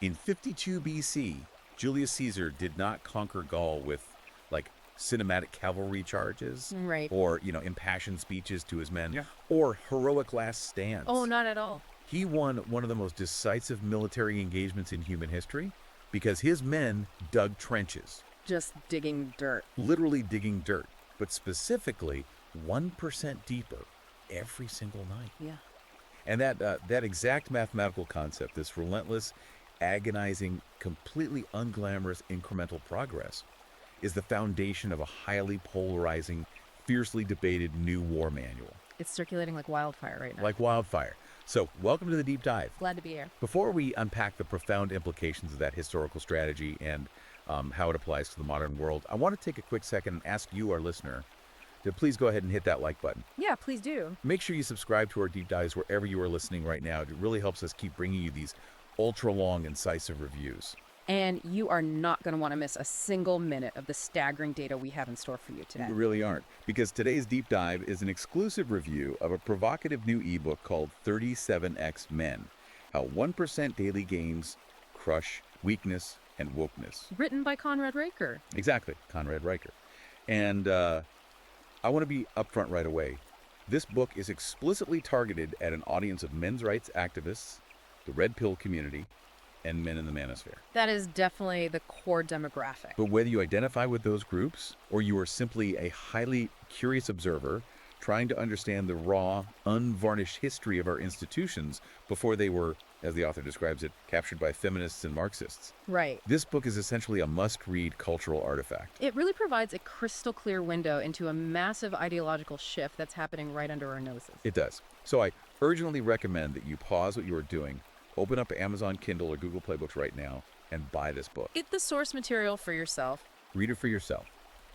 In 52 BC, Julius Caesar did not conquer Gaul with, like, cinematic cavalry charges, Right. or, impassioned speeches to his men, Yeah. or heroic last stands. Oh, not at all. He won one of the most decisive military engagements in human history because his men dug trenches, Just digging dirt. literally digging dirt, but specifically 1% deeper every single night. Yeah. And that exact mathematical concept, this relentless, agonizing, completely unglamorous incremental progress, is the foundation of a highly polarizing, fiercely debated new war manual. It's circulating like wildfire right now. Like wildfire. So, welcome to the Deep Dive. Glad to be here. Before we unpack the profound implications of that historical strategy and how it applies to the modern world, I want to take a quick second and ask you, our listener, to please go ahead and hit that like button. Yeah, please do. Make sure you subscribe to our Deep Dives wherever you are listening right now. It really helps us keep bringing you these ultra-long, incisive reviews. And you are not going to want to miss a single minute of the staggering data we have in store for you today. You really aren't, because today's Deep Dive is an exclusive review of a provocative new ebook called 37X Men, How 1% Daily Gains Crush Weakness and Wokeness. Written by Conrad Riker. Exactly, Conrad Riker. And I want to be upfront right away. This book is explicitly targeted at an audience of men's rights activists, the red pill community, and men in the manosphere. That is definitely the core demographic. But whether you identify with those groups or you are simply a highly curious observer trying to understand the raw, unvarnished history of our institutions before they were, as the author describes it, captured by feminists and Marxists, Right. this book is essentially a must-read cultural artifact. It really provides a crystal clear window into a massive ideological shift that's happening right under our noses. It does. So I urgently recommend that you pause what you are doing, open up Amazon Kindle or Google Play Books right now, and buy this book. Get the source material for yourself. Read it for yourself.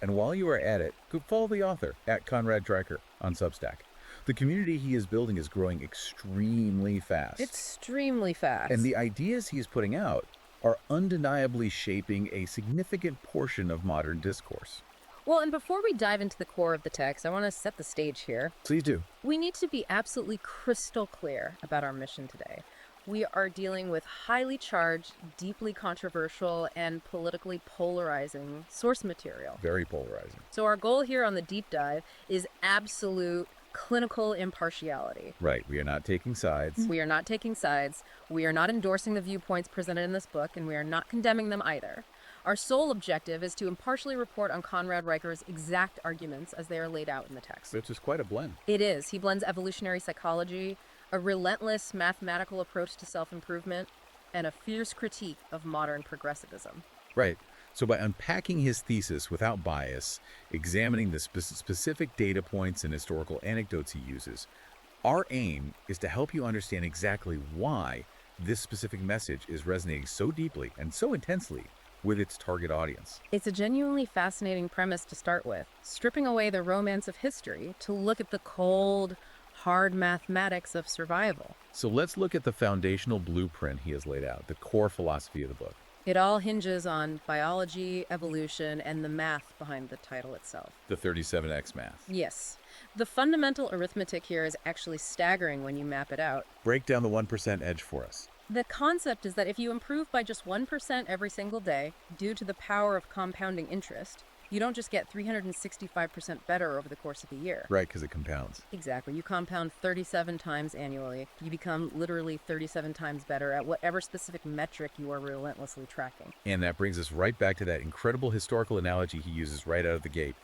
And while you are at it, go follow the author at Conrad Riker on Substack. The community he is building is growing extremely fast. Extremely fast. And the ideas he is putting out are undeniably shaping a significant portion of modern discourse. Well, and before we dive into the core of the text, I want to set the stage here. Please do. We need to be absolutely crystal clear about our mission today. We are dealing with highly charged, deeply controversial, and politically polarizing source material. Very polarizing. So our goal here on the deep dive is absolute clinical impartiality. Right. We are not taking sides. We are not taking sides. We are not endorsing the viewpoints presented in this book, and we are not condemning them either. Our sole objective is to impartially report on Conrad Riker's exact arguments as they are laid out in the text. Which is quite a blend. It is. He blends evolutionary psychology, a relentless mathematical approach to self-improvement, and a fierce critique of modern progressivism. Right. So by unpacking his thesis without bias, examining the specific data points and historical anecdotes he uses, our aim is to help you understand exactly why this specific message is resonating so deeply and so intensely with its target audience. It's a genuinely fascinating premise to start with, stripping away the romance of history to look at the cold, hard mathematics of survival. So let's look at the foundational blueprint he has laid out, the core philosophy of the book. It all hinges on biology, evolution, and the math behind the title itself. The 37X math. Yes. The fundamental arithmetic here is actually staggering when you map it out. Break down the 1% edge for us. The concept is that if you improve by just 1% every single day, due to the power of compounding interest, you don't just get 365% better over the course of a year. Right, because it compounds. Exactly. You compound 37 times annually. You become literally 37 times better at whatever specific metric you are relentlessly tracking. And that brings us right back to that incredible historical analogy he uses right out of the gate.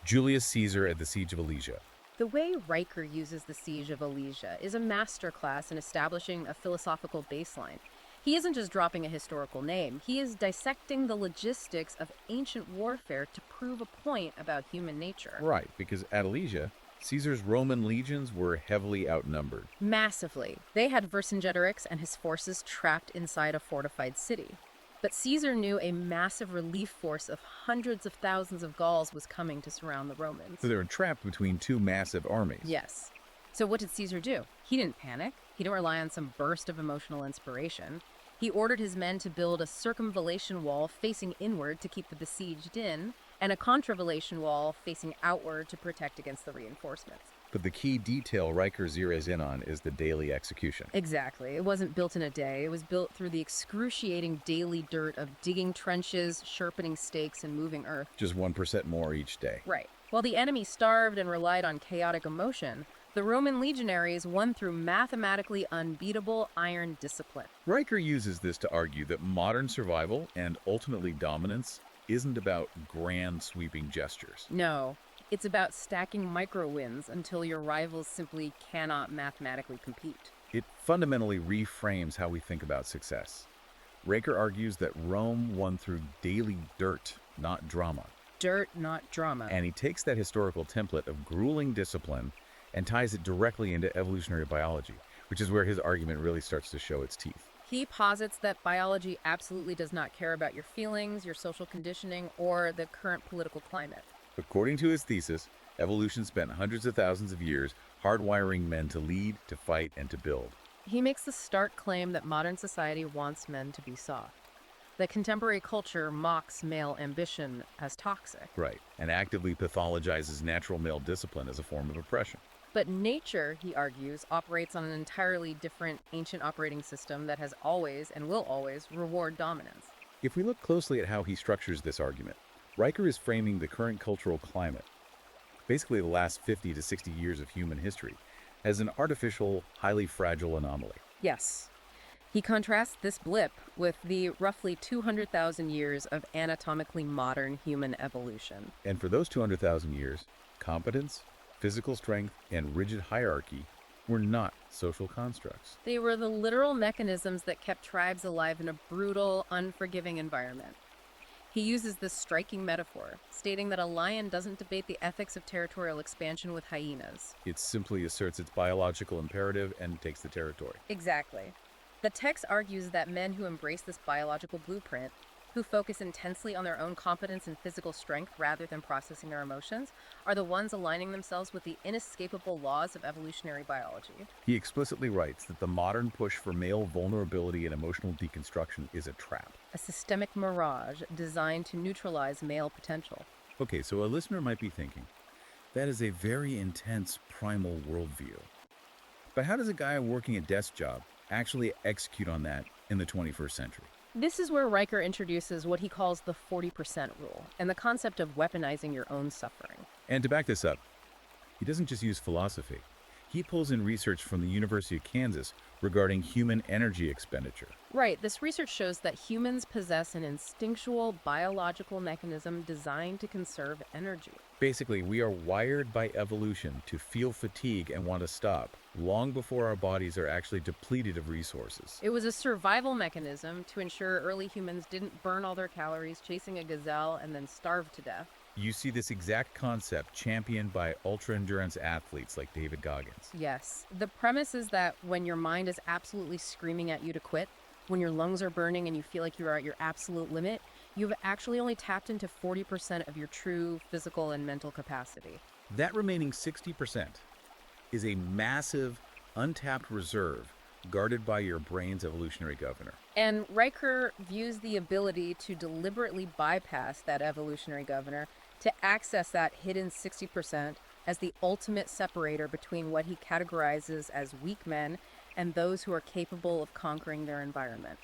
Julius Caesar at the Siege of Alesia. The way Riker uses the Siege of Alesia is a masterclass in establishing a philosophical baseline. He isn't just dropping a historical name, he is dissecting the logistics of ancient warfare to prove a point about human nature. Right, because at Alesia, Caesar's Roman legions were heavily outnumbered. Massively. They had Vercingetorix and his forces trapped inside a fortified city. But Caesar knew a massive relief force of hundreds of thousands of Gauls was coming to surround the Romans. So they were trapped between two massive armies. Yes. So what did Caesar do? He didn't panic. He didn't rely on some burst of emotional inspiration. He ordered his men to build a circumvallation wall facing inward to keep the besieged in, and a contravallation wall facing outward to protect against the reinforcements. But the key detail Riker zeroes in on is the daily execution. Exactly. It wasn't built in a day. It was built through the excruciating daily dirt of digging trenches, sharpening stakes, and moving earth. Just 1% more each day. Right. While the enemy starved and relied on chaotic emotion, the Roman legionaries won through mathematically unbeatable iron discipline. Riker uses this to argue that modern survival and ultimately dominance isn't about grand sweeping gestures. No, it's about stacking micro wins until your rivals simply cannot mathematically compete. It fundamentally reframes how we think about success. Riker argues that Rome won through daily dirt, not drama. Dirt, not drama. And he takes that historical template of grueling discipline and ties it directly into evolutionary biology, which is where his argument really starts to show its teeth. He posits that biology absolutely does not care about your feelings, your social conditioning, or the current political climate. According to his thesis, evolution spent hundreds of thousands of years hardwiring men to lead, to fight, and to build. He makes the stark claim that modern society wants men to be soft. That contemporary culture mocks male ambition as toxic. Right, and actively pathologizes natural male discipline as a form of oppression. But nature, he argues, operates on an entirely different ancient operating system that has always and will always reward dominance. If we look closely at how he structures this argument, Riker is framing the current cultural climate, basically the last 50 to 60 years of human history, as an artificial, highly fragile anomaly. Yes. He contrasts this blip with the roughly 200,000 years of anatomically modern human evolution. And for those 200,000 years, competence, physical strength, and rigid hierarchy were not social constructs. They were the literal mechanisms that kept tribes alive in a brutal, unforgiving environment. He uses this striking metaphor, stating that a lion doesn't debate the ethics of territorial expansion with hyenas. It simply asserts its biological imperative and takes the territory. Exactly. The text argues that men who embrace this biological blueprint, who focus intensely on their own competence and physical strength rather than processing their emotions, are the ones aligning themselves with the inescapable laws of evolutionary biology. He explicitly writes that the modern push for male vulnerability and emotional deconstruction is a trap. A systemic mirage designed to neutralize male potential. Okay, so a listener might be thinking, that is a very intense primal worldview. But how does a guy working a desk job actually execute on that in the 21st century? This is where Riker introduces what he calls the 40% rule and the concept of weaponizing your own suffering. And to back this up, he doesn't just use philosophy. He pulls in research from the University of Kansas regarding human energy expenditure. Right, this research shows that humans possess an instinctual biological mechanism designed to conserve energy. Basically, we are wired by evolution to feel fatigue and want to stop, long before our bodies are actually depleted of resources. It was a survival mechanism to ensure early humans didn't burn all their calories chasing a gazelle and then starve to death. You see this exact concept championed by ultra-endurance athletes like David Goggins. Yes. The premise is that when your mind is absolutely screaming at you to quit, when your lungs are burning and you feel like you're at your absolute limit, you've actually only tapped into 40% of your true physical and mental capacity. That remaining 60% is a massive, untapped reserve guarded by your brain's evolutionary governor. And Riker views the ability to deliberately bypass that evolutionary governor to access that hidden 60% as the ultimate separator between what he categorizes as weak men and those who are capable of conquering their environment.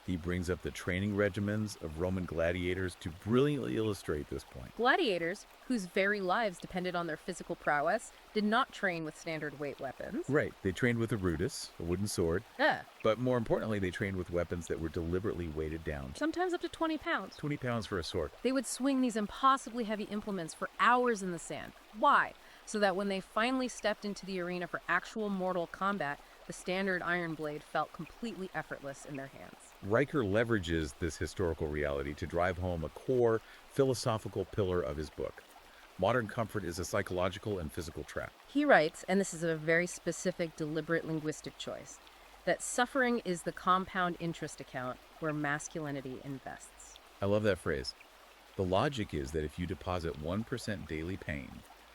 He brings up the training regimens of Roman gladiators to brilliantly illustrate this point. Gladiators, whose very lives depended on their physical prowess, did not train with standard weight weapons. Right, they trained with a rudis, a wooden sword, but more importantly, they trained with weapons that were deliberately weighted down. Sometimes up to 20 pounds. 20 pounds for a sword. They would swing these impossibly heavy implements for hours in the sand. Why? So that when they finally stepped into the arena for actual mortal combat, the standard iron blade felt completely effortless in their hands. Riker leverages this historical reality to drive home a core philosophical pillar of his book. Modern comfort is a psychological and physical trap. He writes, and this is a very specific, deliberate linguistic choice, that suffering is the compound interest account where masculinity invests. I love that phrase. The logic is that if you deposit 1% daily pain,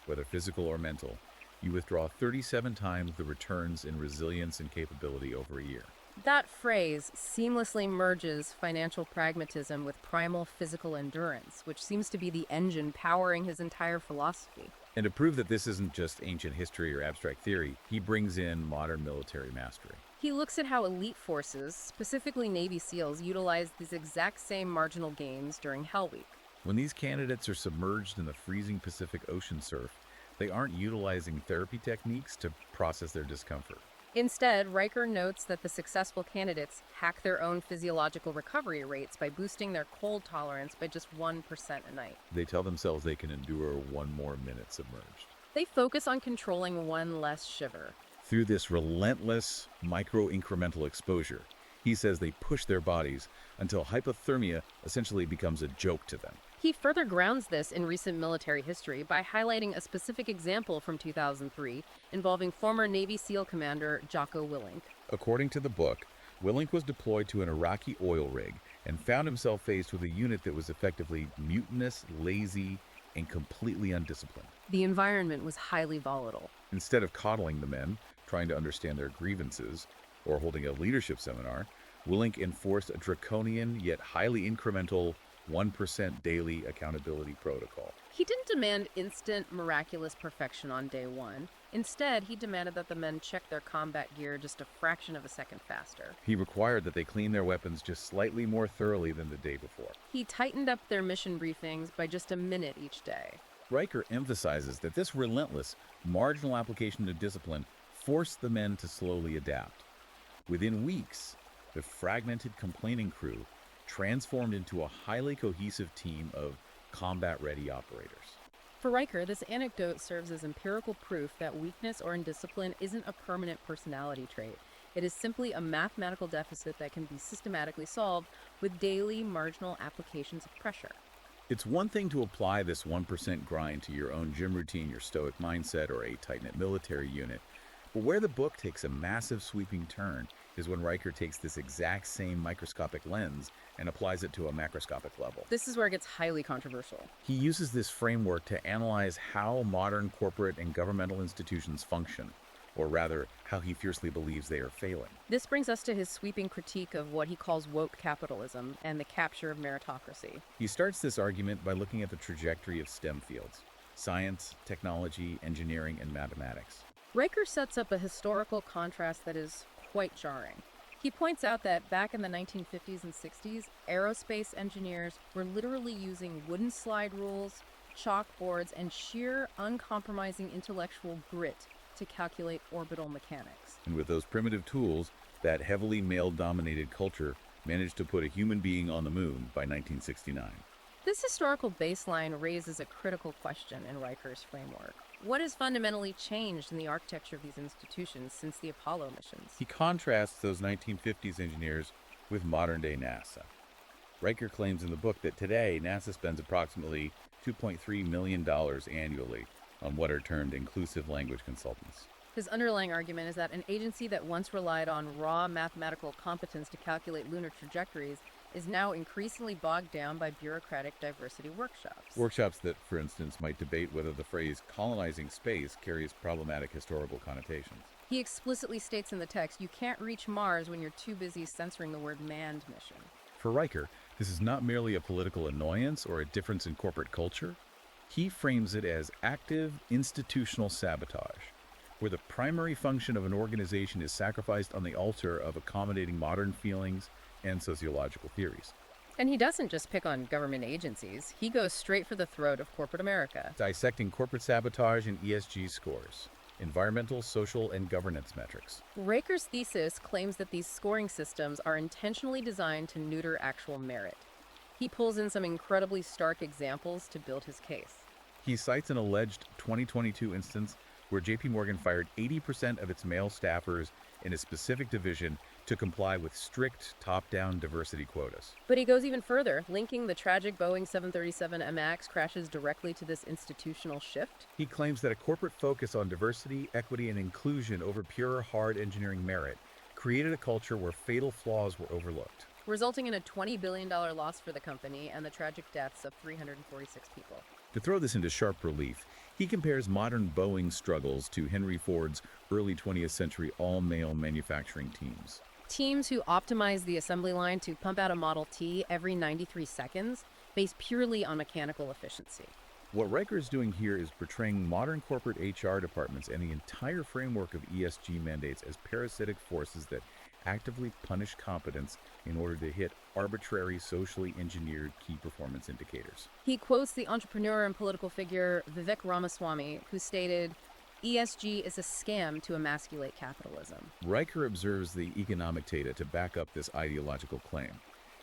whether physical or mental, you withdraw 37 times the returns in resilience and capability over a year. That phrase seamlessly merges financial pragmatism with primal physical endurance, which seems to be the engine powering his entire philosophy. And to prove that this isn't just ancient history or abstract theory, he brings in modern military mastery. He looks at how elite forces, specifically Navy SEALs, utilize these exact same marginal gains during Hell Week. When these candidates are submerged in the freezing Pacific Ocean surf, they aren't utilizing therapy techniques to process their discomfort. Instead, Riker notes that the successful candidates hack their own physiological recovery rates by boosting their cold tolerance by just 1% a night. They tell themselves they can endure one more minute submerged. They focus on controlling one less shiver. Through this relentless micro-incremental exposure, he says they push their bodies until hypothermia essentially becomes a joke to them. He further grounds this in recent military history by highlighting a specific example from 2003 involving former Navy SEAL commander Jocko Willink. According to the book, Willink was deployed to an Iraqi oil rig and found himself faced with a unit that was effectively mutinous, lazy, and completely undisciplined. The environment was highly volatile. Instead of coddling the men, trying to understand their grievances, or holding a leadership seminar, Willink enforced a draconian yet highly incremental 1% daily accountability protocol. He didn't demand instant, miraculous perfection on day one. Instead, he demanded that the men check their combat gear just a fraction of a second faster. He required that they clean their weapons just slightly more thoroughly than the day before. He tightened up their mission briefings by just a minute each day. Riker emphasizes that this relentless, marginal application of discipline forced the men to slowly adapt. Within weeks, the fragmented complaining crew transformed into a highly cohesive team of combat-ready operators. For Riker, this anecdote serves as empirical proof that weakness or indiscipline isn't a permanent personality trait. It is simply a mathematical deficit that can be systematically solved with daily marginal applications of pressure. It's one thing to apply this 1% grind to your own gym routine, your stoic mindset, or a tight-knit military unit. But where the book takes a massive sweeping turn is when Riker takes this exact same microscopic lens and applies it to a macroscopic level. This is where it gets highly controversial. He uses this framework to analyze how modern corporate and governmental institutions function, or rather, how he fiercely believes they are failing. This brings us to his sweeping critique of what he calls woke capitalism and the capture of meritocracy. He starts this argument by looking at the trajectory of STEM fields: science, technology, engineering, and mathematics. Riker sets up a historical contrast that is quite jarring. He points out that back in the 1950s and 60s, aerospace engineers were literally using wooden slide rules, chalkboards, and sheer, uncompromising intellectual grit to calculate orbital mechanics. And with those primitive tools, that heavily male-dominated culture managed to put a human being on the moon by 1969. This historical baseline raises a critical question in Riker's framework. What has fundamentally changed in the architecture of these institutions since the Apollo missions? He contrasts those 1950s engineers with modern-day NASA. Riker claims in the book that today NASA spends approximately $2.3 million annually on what are termed inclusive language consultants. His underlying argument is that an agency that once relied on raw mathematical competence to calculate lunar trajectories is now increasingly bogged down by bureaucratic diversity workshops. Workshops that, for instance, might debate whether the phrase colonizing space carries problematic historical connotations. He explicitly states in the text, you can't reach Mars when you're too busy censoring the word manned mission. For Riker, this is not merely a political annoyance or a difference in corporate culture. He frames it as active institutional sabotage, where the primary function of an organization is sacrificed on the altar of accommodating modern feelings and sociological theories. And he doesn't just pick on government agencies. He goes straight for the throat of corporate America. Dissecting corporate sabotage and ESG scores, environmental, social, and governance metrics. Riker's thesis claims that these scoring systems are intentionally designed to neuter actual merit. He pulls in some incredibly stark examples to build his case. He cites an alleged 2022 instance where JP Morgan fired 80% of its male staffers in a specific division to comply with strict top-down diversity quotas. But he goes even further, linking the tragic Boeing 737 MAX crashes directly to this institutional shift. He claims that a corporate focus on diversity, equity, and inclusion over pure, hard engineering merit created a culture where fatal flaws were overlooked, resulting in a $20 billion loss for the company and the tragic deaths of 346 people. To throw this into sharp relief, he compares modern Boeing struggles to Henry Ford's early 20th century all-male manufacturing teams. Teams who optimize the assembly line to pump out a Model T every 93 seconds based purely on mechanical efficiency. What Riker is doing here is portraying modern corporate HR departments and the entire framework of ESG mandates as parasitic forces that actively punish competence in order to hit arbitrary, socially engineered key performance indicators. He quotes the entrepreneur and political figure Vivek Ramaswamy, who stated, ESG is a scam to emasculate capitalism. Riker observes the economic data to back up this ideological claim.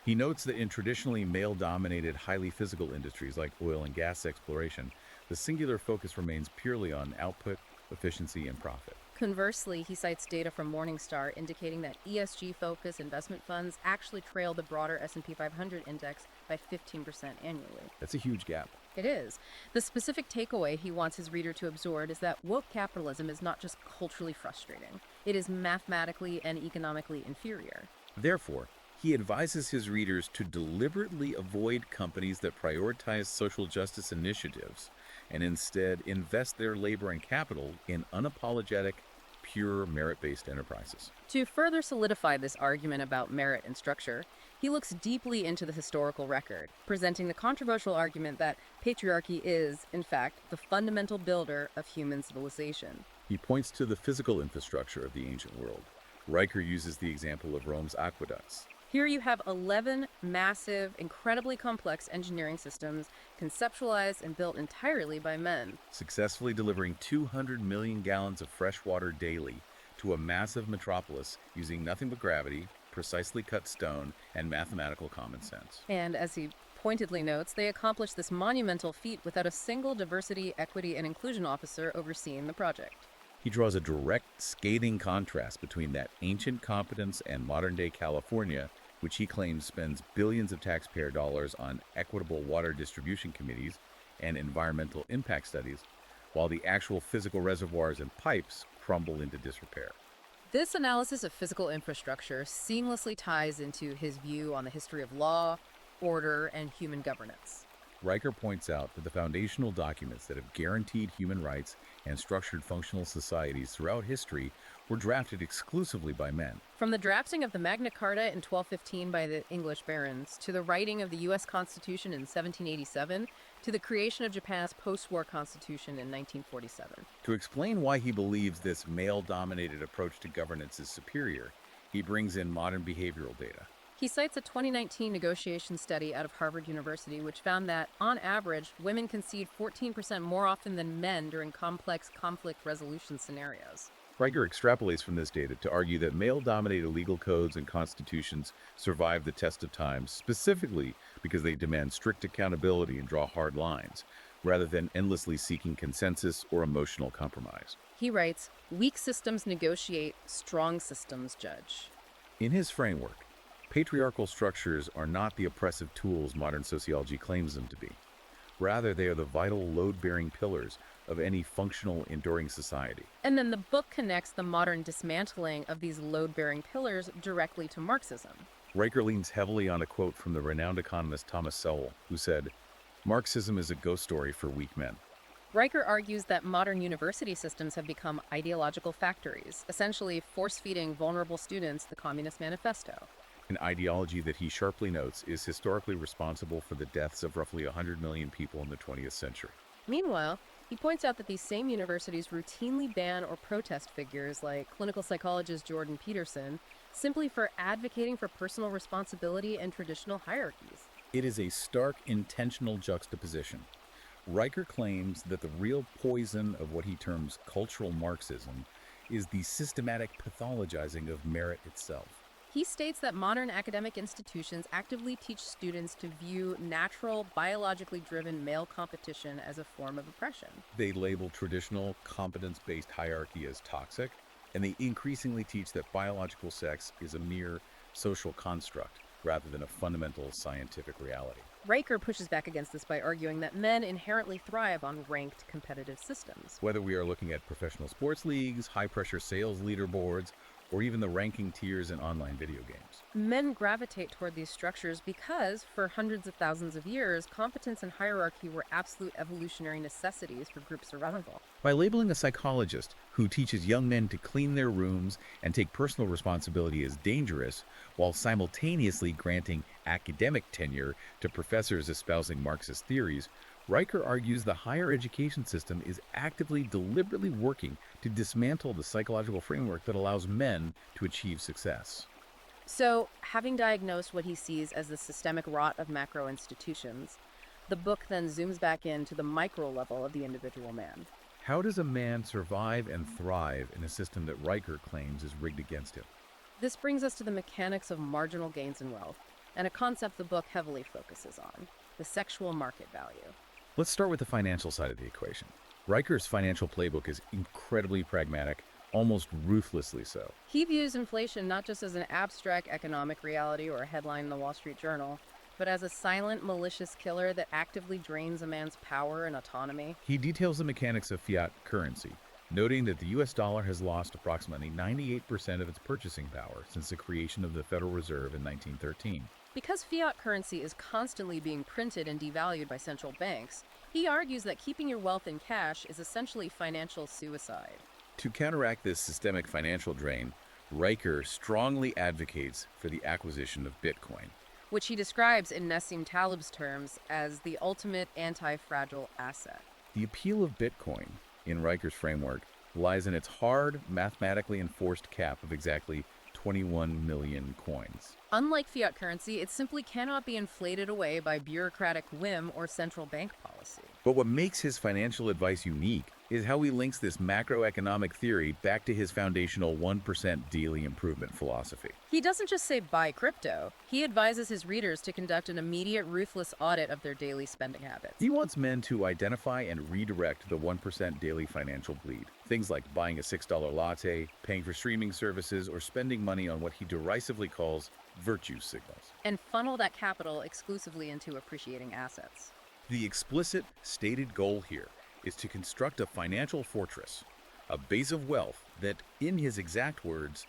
He notes that in traditionally male-dominated, highly physical industries like oil and gas exploration, the singular focus remains purely on output, efficiency, and profit. Conversely, he cites data from Morningstar indicating that ESG-focused investment funds actually trail the broader S&P 500 index by 15% annually. That's a huge gap. It is. The specific takeaway he wants his reader to absorb is that woke capitalism is not just culturally frustrating. It is mathematically and economically inferior. Therefore, he advises his readers to deliberately avoid companies that prioritize social justice initiatives and instead invest their labor and capital in unapologetic, pure merit-based enterprises. To further solidify this argument about merit and structure, he looks deeply into the historical record, presenting the controversial argument that patriarchy is, in fact, the fundamental builder of human civilization. He points to the physical infrastructure of the ancient world. Riker uses the example of Rome's aqueducts. Here you have 11 massive, incredibly complex engineering systems conceptualized and built entirely by men, Successfully delivering 200 million gallons of fresh water daily to a massive metropolis using nothing but gravity, precisely cut stone, and mathematical common sense. And as he pointedly notes, they accomplished this monumental feat without a single diversity, equity, and inclusion officer overseeing the project. He draws a direct, scathing contrast between that ancient competence and modern-day California, which he claims spends billions of taxpayer dollars on equitable water distribution committees and environmental impact studies, while the actual physical reservoirs and pipes crumble into disrepair. This analysis of physical infrastructure seamlessly ties into his view on the history of law, order, and human governance. Riker points out that the foundational documents that have guaranteed human rights and structured functional societies throughout history were drafted exclusively by men. From the drafting of the Magna Carta in 1215 by the English barons, to the writing of the U.S. Constitution in 1787, to the creation of Japan's post-war constitution in 1947. To explain why he believes this male-dominated approach to governance is superior, he brings in modern behavioral data. He cites a 2019 negotiation study out of Harvard University which found that, on average, women concede 14% more often than men during complex conflict resolution scenarios. Riker extrapolates from this data to argue that male-dominated legal codes and constitutions survive the test of time specifically because they demand strict accountability and draw hard lines, rather than endlessly seeking consensus or emotional compromise. He writes, "Weak systems negotiate, strong systems judge." In his framework, patriarchal structures are not the oppressive tools modern sociology claims them to be. Rather, they are the vital load-bearing pillars of any functional, enduring society. And then the book connects the modern dismantling of these load-bearing pillars directly to Marxism. Riker leans heavily on a quote from the renowned economist Thomas Sowell, who said, "Marxism is a ghost story for weak men." Riker argues that modern university systems have become ideological factories, essentially force-feeding vulnerable students the Communist Manifesto. An ideology that he sharply notes is historically responsible for the deaths of roughly 100 million people in the 20th century. Meanwhile, he points out that these same universities routinely ban or protest figures like clinical psychologist Jordan Peterson simply for advocating for personal responsibility and traditional hierarchies. It is a stark, intentional juxtaposition. Riker claims that the real poison of what he terms cultural Marxism is the systematic pathologizing of merit itself. He states that modern academic institutions actively teach students to view natural, biologically driven male competition as a form of oppression. They label traditional, competence-based hierarchy as toxic, and they increasingly teach that biological sex is a mere social construct rather than a fundamental scientific reality. Riker pushes back against this by arguing that men inherently thrive on ranked competitive systems. Whether we are looking at professional sports leagues, high-pressure sales leaderboards, or even the ranking tiers in online video games. Men gravitate toward these structures because, for hundreds of thousands of years, competence and hierarchy were absolute evolutionary necessities for group survival. By labeling a psychologist who teaches young men to clean their rooms and take personal responsibility as dangerous, while simultaneously granting academic tenure to professors espousing Marxist theories, Riker argues the higher education system is actively, deliberately working to dismantle the psychological framework that allows men to achieve success. So, having diagnosed what he sees as the systemic rot of macro institutions, the book then zooms back into the micro level of the individual man. How does a man survive and thrive in a system that Riker claims is rigged against him? This brings us to the mechanics of marginal gains in wealth, and a concept the book heavily focuses on: the sexual market value. Let's start with the financial side of the equation. Riker's financial playbook is incredibly pragmatic, almost ruthlessly so. He views inflation not just as an abstract economic reality or a headline in the Wall Street Journal, but as a silent, malicious killer that actively drains a man's power and autonomy. He details the mechanics of fiat currency, noting that the US dollar has lost approximately 98% of its purchasing power since the creation of the Federal Reserve in 1913. Because fiat currency is constantly being printed and devalued by central banks, he argues that keeping your wealth in cash is essentially financial suicide. To counteract this systemic financial drain, Riker strongly advocates for the acquisition of Bitcoin. Which he describes in Nassim Taleb's terms as the ultimate anti-fragile asset. The appeal of Bitcoin, in Riker's framework, lies in its hard, mathematically enforced cap of exactly 21 million coins. Unlike fiat currency, it simply cannot be inflated away by bureaucratic whim or central bank policy. But what makes his financial advice unique is how he links this macroeconomic theory back to his foundational 1% daily improvement philosophy. He doesn't just say buy crypto. He advises his readers to conduct an immediate, ruthless audit of their daily spending habits. He wants men to identify and redirect the 1% daily financial bleed. Things like buying a $6 latte, paying for streaming services, or spending money on what he derisively calls virtue signals. And funnel that capital exclusively into appreciating assets. The explicit, stated goal here is to construct a financial fortress, a base of wealth that, in his exact words,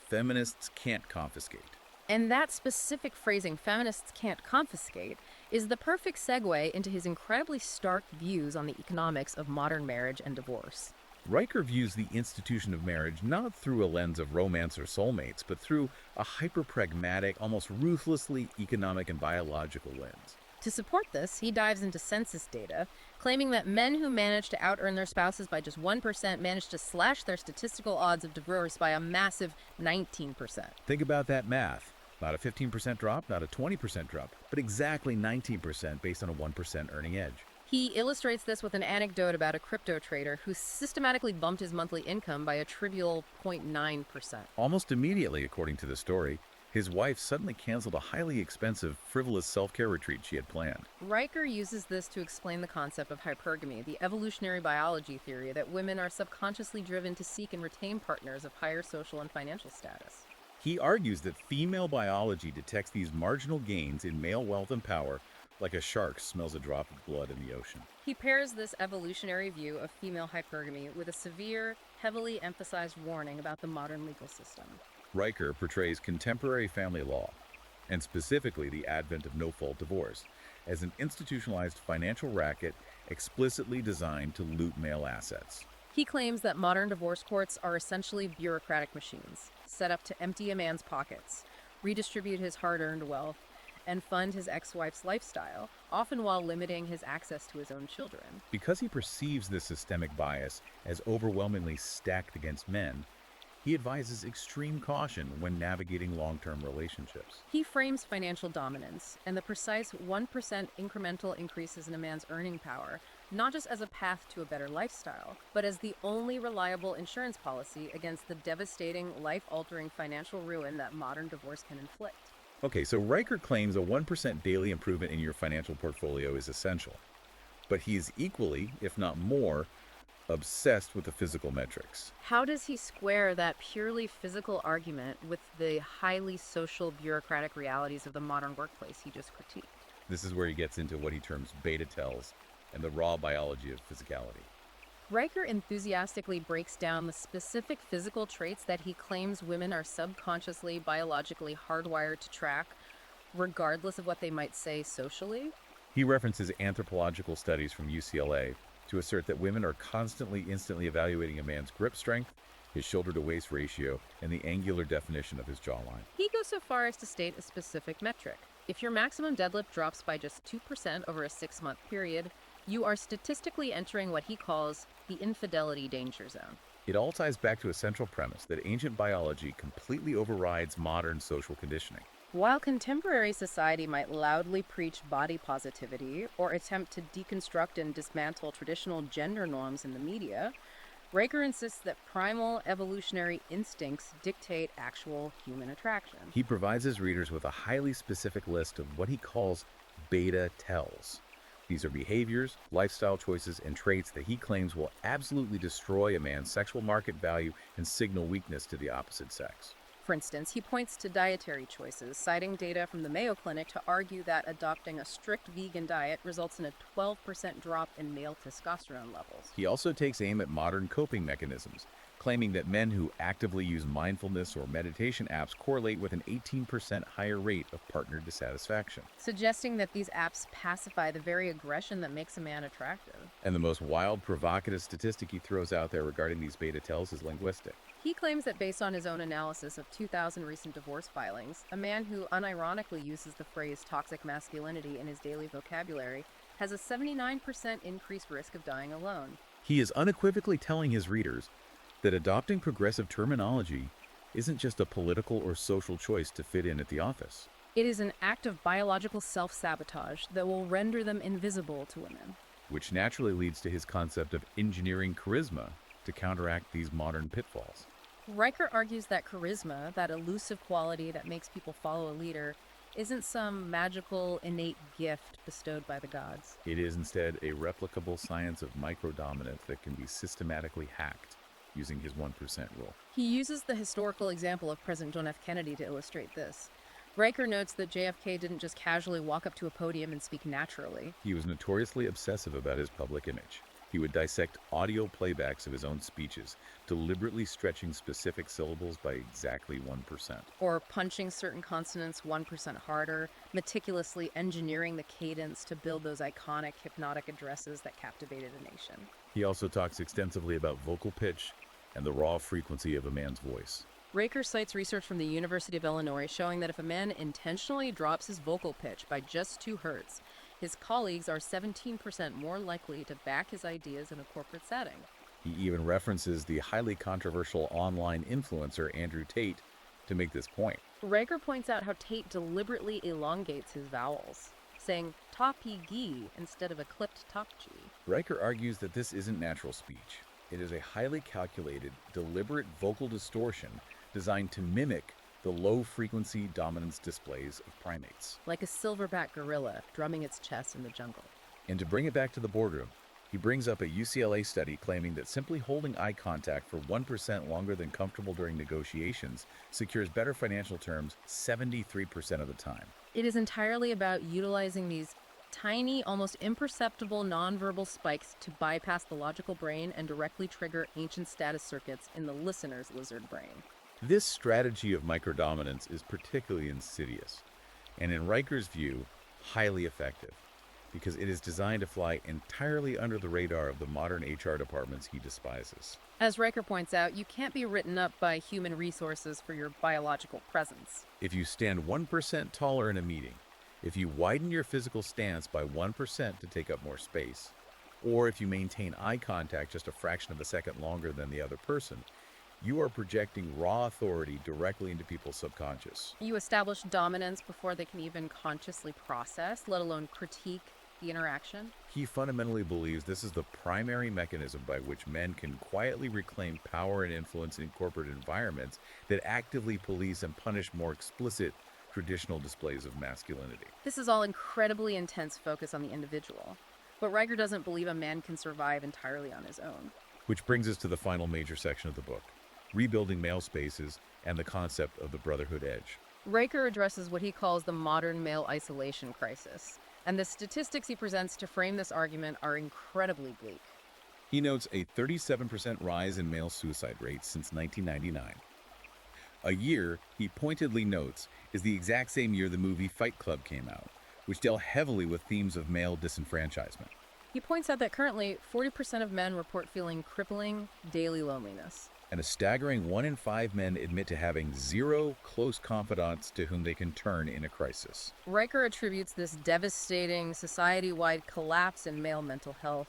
feminists can't confiscate. And that specific phrasing, feminists can't confiscate, is the perfect segue into his incredibly stark views on the economics of modern marriage and divorce. Riker views the institution of marriage not through a lens of romance or soulmates, but through a hyper-pragmatic, almost ruthlessly economic and biological lens. To support this, he dives into census data, claiming that men who manage to out-earn their spouses by just 1% manage to slash their statistical odds of divorce by a massive 19%. Think about that math. Not a 15% drop, not a 20% drop, but exactly 19% based on a 1% earning edge. He illustrates this with an anecdote about a crypto trader who systematically bumped his monthly income by a trivial 0.9%. Almost immediately, according to the story, his wife suddenly canceled a highly expensive, frivolous self-care retreat she had planned. Riker uses this to explain the concept of hypergamy, the evolutionary biology theory that women are subconsciously driven to seek and retain partners of higher social and financial status. He argues that female biology detects these marginal gains in male wealth and power like a shark smells a drop of blood in the ocean. He pairs this evolutionary view of female hypergamy with a severe, heavily emphasized warning about the modern legal system. Riker portrays contemporary family law, and specifically the advent of no-fault divorce, as an institutionalized financial racket explicitly designed to loot male assets. He claims that modern divorce courts are essentially bureaucratic machines, set up to empty a man's pockets, redistribute his hard-earned wealth, and fund his ex-wife's lifestyle, often while limiting his access to his own children. Because he perceives this systemic bias as overwhelmingly stacked against men, he advises extreme caution when navigating long-term relationships. He frames financial dominance and the precise 1% incremental increases in a man's earning power not just as a path to a better lifestyle, but as the only reliable insurance policy against the devastating, life-altering financial ruin that modern divorce can inflict. Okay, so Riker claims a 1% daily improvement in your financial portfolio is essential, but he is equally, if not more, obsessed with the physical metrics. How does he square that purely physical argument with the highly social bureaucratic realities of the modern workplace he just critiqued? This is where he gets into what he terms beta tells and the raw biology of physicality. Riker enthusiastically breaks down the specific physical traits that he claims women are subconsciously, biologically hardwired to track, regardless of what they might say socially. He references anthropological studies from UCLA to assert that women are constantly instantly evaluating a man's grip strength, his shoulder-to-waist ratio, and the angular definition of his jawline. He goes so far as to state a specific metric. If your maximum deadlift drops by just 2% over a 6-month period, you are statistically entering what he calls the infidelity danger zone. It all ties back to a central premise that ancient biology completely overrides modern social conditioning. While contemporary society might loudly preach body positivity or attempt to deconstruct and dismantle traditional gender norms in the media, Raker insists that primal evolutionary instincts dictate actual human attraction. He provides his readers with a highly specific list of what he calls beta tells. These are behaviors, lifestyle choices, and traits that he claims will absolutely destroy a man's sexual market value and signal weakness to the opposite sex. For instance, he points to dietary choices, citing data from the Mayo Clinic to argue that adopting a strict vegan diet results in a 12% drop in male testosterone levels. He also takes aim at modern coping mechanisms, claiming that men who actively use mindfulness or meditation apps correlate with an 18% higher rate of partner dissatisfaction. Suggesting that these apps pacify the very aggression that makes a man attractive. And the most wild, provocative statistic he throws out there regarding these beta tells is linguistic. He claims that based on his own analysis of 2,000 recent divorce filings, a man who unironically uses the phrase toxic masculinity in his daily vocabulary has a 79% increased risk of dying alone. He is unequivocally telling his readers that adopting progressive terminology isn't just a political or social choice to fit in at the office. It is an act of biological self-sabotage that will render them invisible to women. Which naturally leads to his concept of engineering charisma to counteract these modern pitfalls. Riker argues that charisma, that elusive quality that makes people follow a leader, isn't some magical, innate gift bestowed by the gods. It is instead a replicable science of microdominance that can be systematically hacked using his 1% rule. He uses the historical example of President John F. Kennedy to illustrate this. Riker notes that JFK didn't just casually walk up to a podium and speak naturally. He was notoriously obsessive about his public image. He would dissect audio playbacks of his own speeches, deliberately stretching specific syllables by exactly 1%. Or punching certain consonants 1% harder, meticulously engineering the cadence to build those iconic hypnotic addresses that captivated a nation. He also talks extensively about vocal pitch and the raw frequency of a man's voice. Raker cites research from the University of Illinois showing that if a man intentionally drops his vocal pitch by just 2 hertz, his colleagues are 17% more likely to back his ideas in a corporate setting. He even references the highly controversial online influencer Andrew Tate to make this point. Raker points out how Tate deliberately elongates his vowels, saying "top-y-gee" instead of a clipped top-g. Riker argues that this isn't natural speech. It is a highly calculated, deliberate vocal distortion designed to mimic the low-frequency dominance displays of primates. Like a silverback gorilla drumming its chest in the jungle. And to bring it back to the boardroom, he brings up a UCLA study claiming that simply holding eye contact for 1% longer than comfortable during negotiations secures better financial terms 73% of the time. It is entirely about utilizing these tiny, almost imperceptible nonverbal spikes to bypass the logical brain and directly trigger ancient status circuits in the listener's lizard brain. This strategy of microdominance is particularly insidious, and in Riker's view, highly effective, because it is designed to fly entirely under the radar of the modern HR departments he despises. As Riker points out, you can't be written up by human resources for your biological presence. If you stand 1% taller in a meeting, if you widen your physical stance by 1% to take up more space, or if you maintain eye contact just a fraction of a second longer than the other person, you are projecting raw authority directly into people's subconscious. You establish dominance before they can even consciously process, let alone critique the interaction. He fundamentally believes this is the primary mechanism by which men can quietly reclaim power and influence in corporate environments that actively police and punish more explicit traditional displays of masculinity. This is all incredibly intense focus on the individual, but Riker doesn't believe a man can survive entirely on his own. Which brings us to the final major section of the book, rebuilding male spaces and the concept of the brotherhood edge. Riker addresses what he calls the modern male isolation crisis, and the statistics he presents to frame this argument are incredibly bleak. He notes a 37% rise in male suicide rates since 1999. A year, he pointedly notes, is the exact same year the movie Fight Club came out, which dealt heavily with themes of male disenfranchisement. He points out that currently 40% of men report feeling crippling daily loneliness. And a staggering 1 in 5 men admit to having 0 close confidants to whom they can turn in a crisis. Riker attributes this devastating society-wide collapse in male mental health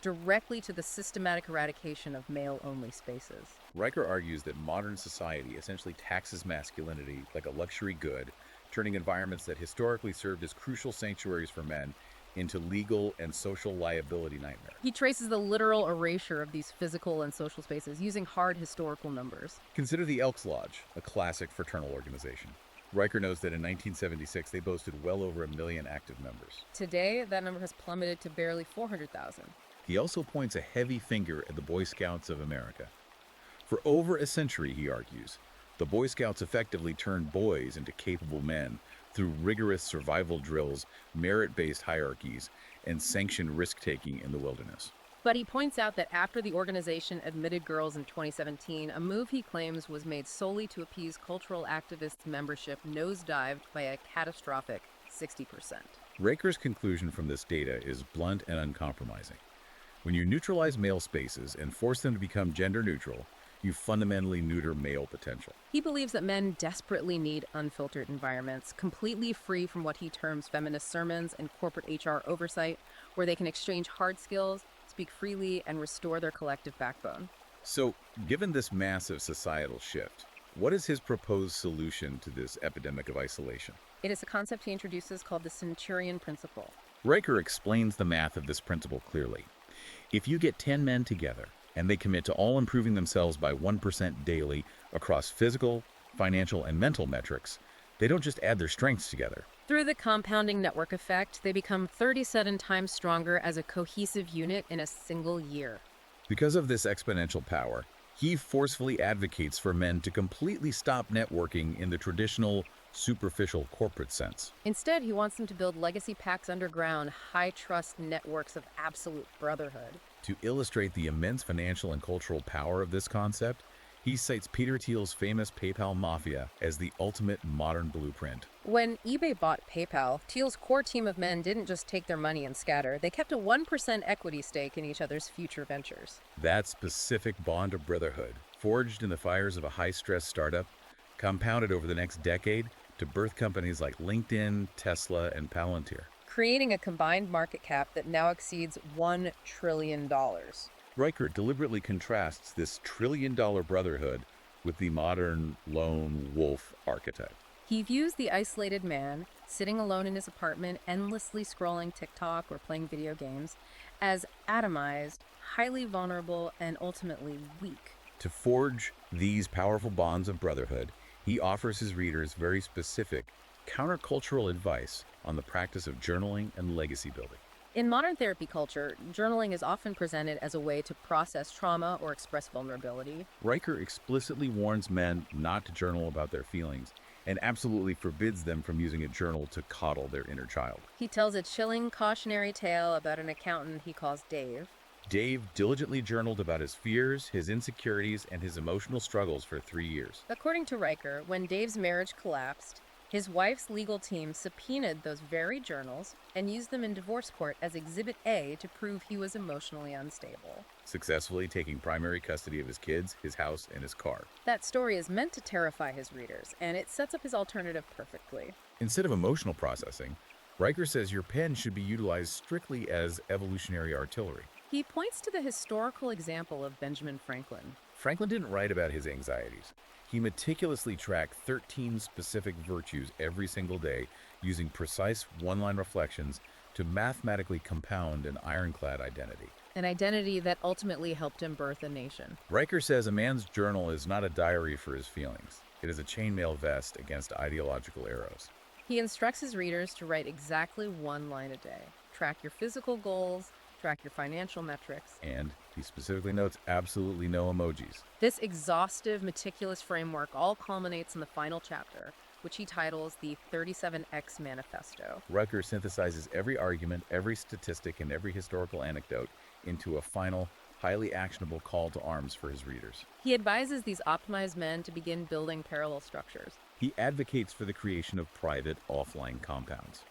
directly to the systematic eradication of male-only spaces. Riker argues that modern society essentially taxes masculinity like a luxury good, turning environments that historically served as crucial sanctuaries for men into legal and social liability nightmares. He traces the literal erasure of these physical and social spaces using hard historical numbers. Consider the Elks Lodge, a classic fraternal organization. Riker knows that in 1976 they boasted well over 1 million active members. Today, that number has plummeted to barely 400,000. He also points a heavy finger at the Boy Scouts of America. For over a century, he argues, the Boy Scouts effectively turned boys into capable men through rigorous survival drills, merit-based hierarchies, and sanctioned risk-taking in the wilderness. But he points out that after the organization admitted girls in 2017, a move he claims was made solely to appease cultural activists' membership nosedived by a catastrophic 60%. Riker's conclusion from this data is blunt and uncompromising. When you neutralize male spaces and force them to become gender neutral, you fundamentally neuter male potential. He believes that men desperately need unfiltered environments, completely free from what he terms feminist sermons and corporate HR oversight, where they can exchange hard skills, speak freely, and restore their collective backbone. So, given this massive societal shift, what is his proposed solution to this epidemic of isolation? It is a concept he introduces called the Centurion Principle. Riker explains the math of this principle clearly. If you get 10 men together, and they commit to all improving themselves by 1% daily across physical, financial, and mental metrics, they don't just add their strengths together. Through the compounding network effect, they become 37 times stronger as a cohesive unit in a single year. Because of this exponential power, he forcefully advocates for men to completely stop networking in the traditional, superficial corporate sense. Instead, he wants them to build legacy packs underground, high-trust networks of absolute brotherhood. To illustrate the immense financial and cultural power of this concept, he cites Peter Thiel's famous PayPal mafia as the ultimate modern blueprint. When eBay bought PayPal, Thiel's core team of men didn't just take their money and scatter. They kept a 1% equity stake in each other's future ventures. That specific bond of brotherhood, forged in the fires of a high-stress startup, compounded over the next decade to birth companies like LinkedIn, Tesla, and Palantir, creating a combined market cap that now exceeds $1 trillion. Riker deliberately contrasts this trillion-dollar brotherhood with the modern lone wolf archetype. He views the isolated man, sitting alone in his apartment, endlessly scrolling TikTok or playing video games, as atomized, highly vulnerable, and ultimately weak. To forge these powerful bonds of brotherhood, he offers his readers very specific, countercultural advice on the practice of journaling and legacy building. In modern therapy culture, journaling is often presented as a way to process trauma or express vulnerability. Riker explicitly warns men not to journal about their feelings and absolutely forbids them from using a journal to coddle their inner child. He tells a chilling cautionary tale about an accountant he calls Dave. Dave diligently journaled about his fears, his insecurities, and his emotional struggles for 3 years. According to Riker, when Dave's marriage collapsed, his wife's legal team subpoenaed those very journals and used them in divorce court as Exhibit A to prove he was emotionally unstable, successfully taking primary custody of his kids, his house, and his car. That story is meant to terrify his readers, and it sets up his alternative perfectly. Instead of emotional processing, Riker says your pen should be utilized strictly as evolutionary artillery. He points to the historical example of Benjamin Franklin. Franklin didn't write about his anxieties. He meticulously tracked 13 specific virtues every single day, using precise one-line reflections to mathematically compound an ironclad identity. An identity that ultimately helped him birth a nation. Riker says a man's journal is not a diary for his feelings. It is a chainmail vest against ideological arrows. He instructs his readers to write exactly one line a day. Track your physical goals, track your financial metrics. And he specifically notes absolutely no emojis. This exhaustive, meticulous framework all culminates in the final chapter, which he titles the 37X Manifesto. Riker synthesizes every argument, every statistic, and every historical anecdote into a final, highly actionable call to arms for his readers. He advises these optimized men to begin building parallel structures. He advocates for the creation of private, offline compounds,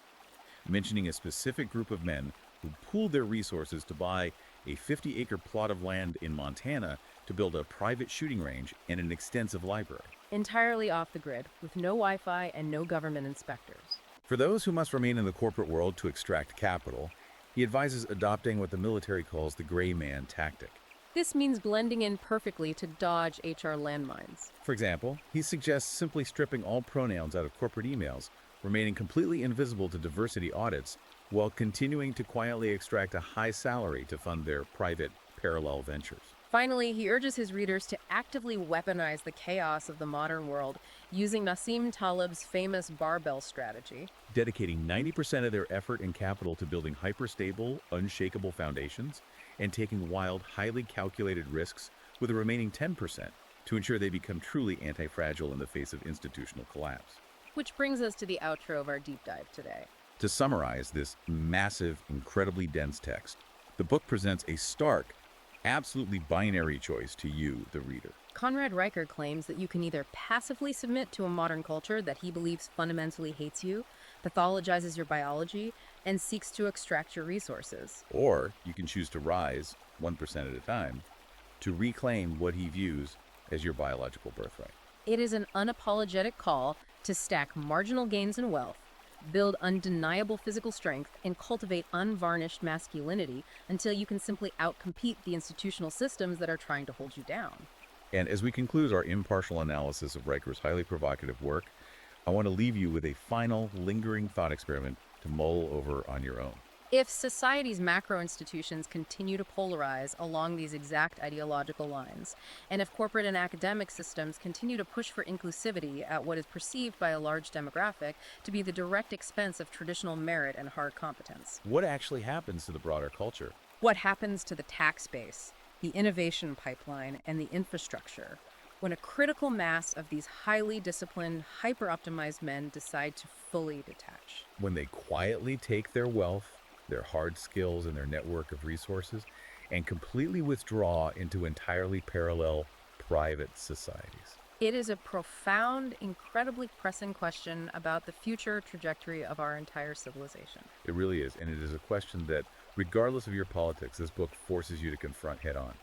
mentioning a specific group of men who pooled their resources to buy a 50-acre plot of land in Montana to build a private shooting range and an extensive library. Entirely off the grid, with no Wi-Fi and no government inspectors. For those who must remain in the corporate world to extract capital, he advises adopting what the military calls the gray man tactic. This means blending in perfectly to dodge HR landmines. For example, he suggests simply stripping all pronouns out of corporate emails, remaining completely invisible to diversity audits, while continuing to quietly extract a high salary to fund their private parallel ventures. Finally, he urges his readers to actively weaponize the chaos of the modern world using Nassim Taleb's famous barbell strategy. Dedicating 90% of their effort and capital to building hyperstable, unshakable foundations, and taking wild, highly calculated risks with the remaining 10% to ensure they become truly anti-fragile in the face of institutional collapse. Which brings us to the outro of our deep dive today. To summarize this massive, incredibly dense text, the book presents a stark, absolutely binary choice to you, the reader. Conrad Riker claims that you can either passively submit to a modern culture that he believes fundamentally hates you, pathologizes your biology, and seeks to extract your resources. Or you can choose to rise, 1% at a time, to reclaim what he views as your biological birthright. It is an unapologetic call to stack marginal gains in wealth, build undeniable physical strength, and cultivate unvarnished masculinity until you can simply outcompete the institutional systems that are trying to hold you down. And as we conclude our impartial analysis of Riker's highly provocative work, I want to leave you with a final, lingering thought experiment to mull over on your own. If society's macro institutions continue to polarize along these exact ideological lines, and if corporate and academic systems continue to push for inclusivity at what is perceived by a large demographic to be the direct expense of traditional merit and hard competence, What actually happens to the broader culture? what happens to the tax base, the innovation pipeline, and the infrastructure when a critical mass of these highly disciplined, hyper-optimized men decide to fully detach? When they quietly take their wealth, their hard skills, and their network of resources, and completely withdraw into entirely parallel private societies. It is a profound, incredibly pressing question about the future trajectory of our entire civilization. It really is, and it is a question that, regardless of your politics, this book forces you to confront head on.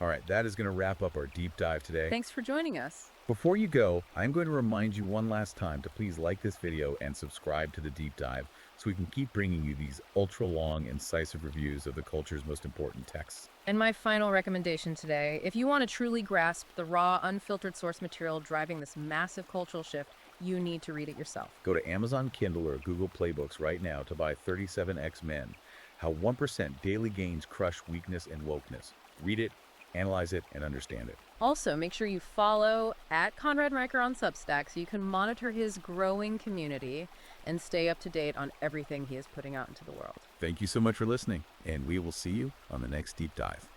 All right, that is going to wrap up our deep dive today. Thanks for joining us. Before you go, I'm going to remind you one last time to please like this video and subscribe to the deep dive so we can keep bringing you these ultra-long, incisive reviews of the culture's most important texts. And my final recommendation today, if you want to truly grasp the raw, unfiltered source material driving this massive cultural shift, you need to read it yourself. Go to Amazon Kindle or Google Play Books right now to buy 37X Men, How 1% Daily Gains Crush Weakness and Wokeness. Read it, analyze it, and understand it. Also, make sure you follow @Conrad Riker on Substack so you can monitor his growing community and stay up to date on everything he is putting out into the world. Thank you so much for listening, and we will see you on the next deep dive.